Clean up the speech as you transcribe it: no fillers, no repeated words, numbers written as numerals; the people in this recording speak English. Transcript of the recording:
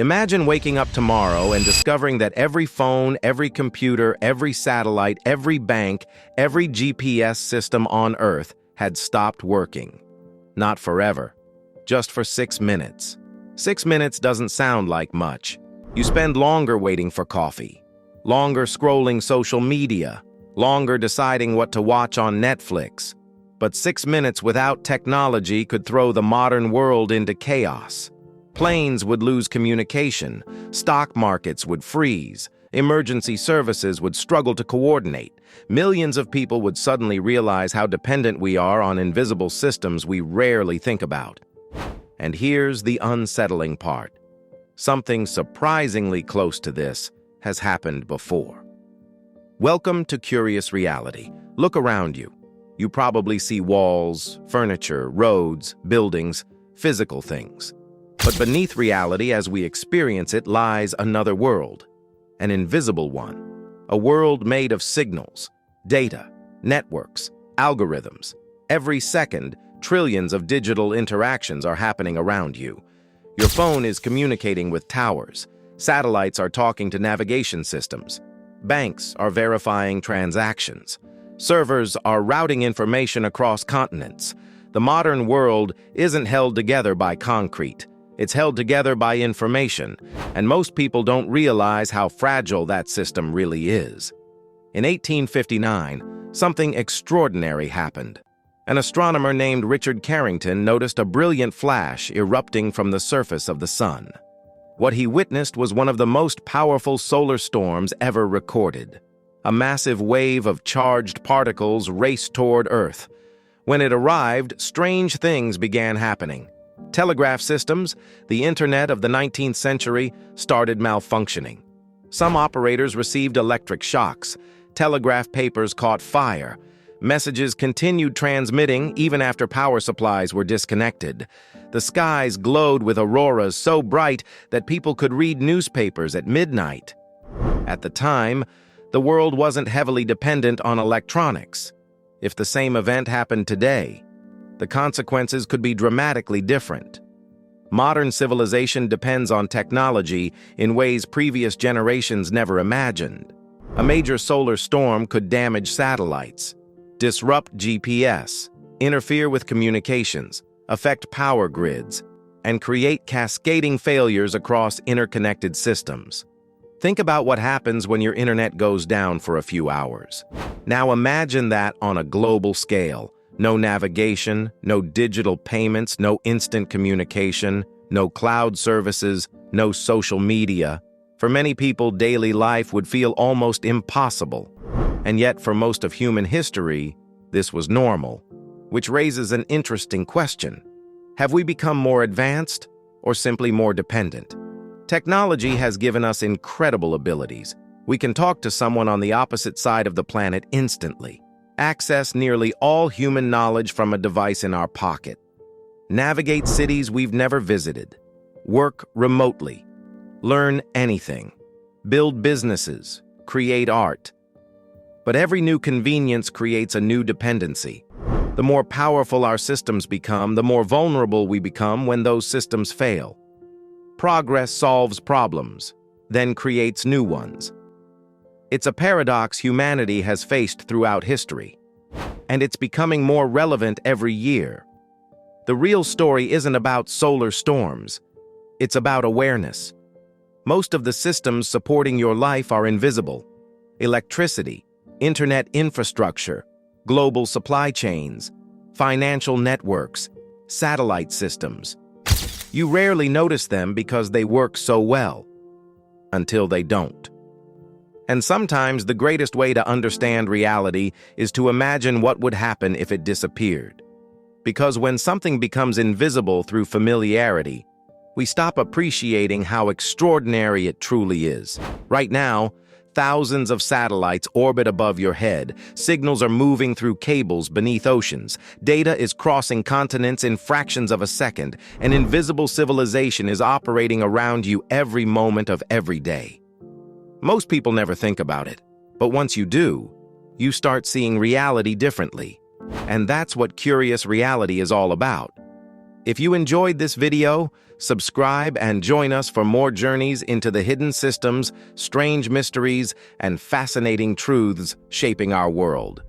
Imagine waking up tomorrow and discovering that every phone, every computer, every satellite, every bank, every GPS system on Earth had stopped working. Not forever, just for 6 minutes. 6 minutes doesn't sound like much. You spend longer waiting for coffee, longer scrolling social media, longer deciding what to watch on Netflix. But 6 minutes without technology could throw the modern world into chaos. Planes would lose communication, stock markets would freeze, emergency services would struggle to coordinate, millions of people would suddenly realize how dependent we are on invisible systems we rarely think about. And here's the unsettling part. Something surprisingly close to this has happened before. Welcome to Curious Reality. Look around you. You probably see walls, furniture, roads, buildings, physical things. But beneath reality as we experience it lies another world, an invisible one, a world made of signals, data, networks, algorithms. Every second, trillions of digital interactions are happening around you. Your phone is communicating with towers, satellites are talking to navigation systems, banks are verifying transactions, servers are routing information across continents. The modern world isn't held together by concrete. It's held together by information, and most people don't realize how fragile that system really is. In 1859, something extraordinary happened. An astronomer named Richard Carrington noticed a brilliant flash erupting from the surface of the sun. What he witnessed was one of the most powerful solar storms ever recorded. A massive wave of charged particles raced toward Earth. When it arrived, strange things began happening. Telegraph systems, the internet of the 19th century, started malfunctioning. Some operators received electric shocks. Telegraph papers caught fire. Messages continued transmitting even after power supplies were disconnected. The skies glowed with auroras so bright that people could read newspapers at midnight. At the time, the world wasn't heavily dependent on electronics. If the same event happened today, the consequences could be dramatically different. Modern civilization depends on technology in ways previous generations never imagined. A major solar storm could damage satellites, disrupt GPS, interfere with communications, affect power grids, and create cascading failures across interconnected systems. Think about what happens when your internet goes down for a few hours. Now imagine that on a global scale. No navigation, no digital payments, no instant communication, no cloud services, no social media. For many people, daily life would feel almost impossible. And yet, for most of human history, this was normal, which raises an interesting question. Have we become more advanced or simply more dependent? Technology has given us incredible abilities. We can talk to someone on the opposite side of the planet instantly, access nearly all human knowledge from a device in our pocket, navigate cities we've never visited, work remotely, learn anything, build businesses, create art. But every new convenience creates a new dependency. The more powerful our systems become, the more vulnerable we become when those systems fail. Progress solves problems, then creates new ones. It's a paradox humanity has faced throughout history, and it's becoming more relevant every year. The real story isn't about solar storms. It's about awareness. Most of the systems supporting your life are invisible. Electricity, internet infrastructure, global supply chains, financial networks, satellite systems. You rarely notice them because they work so well, until they don't. And sometimes the greatest way to understand reality is to imagine what would happen if it disappeared. Because when something becomes invisible through familiarity, we stop appreciating how extraordinary it truly is. Right now, thousands of satellites orbit above your head. Signals are moving through cables beneath oceans. Data is crossing continents in fractions of a second. An invisible civilization is operating around you every moment of every day. Most people never think about it, but once you do, you start seeing reality differently. And that's what Curious Reality is all about. If you enjoyed this video, subscribe and join us for more journeys into the hidden systems, strange mysteries, and fascinating truths shaping our world.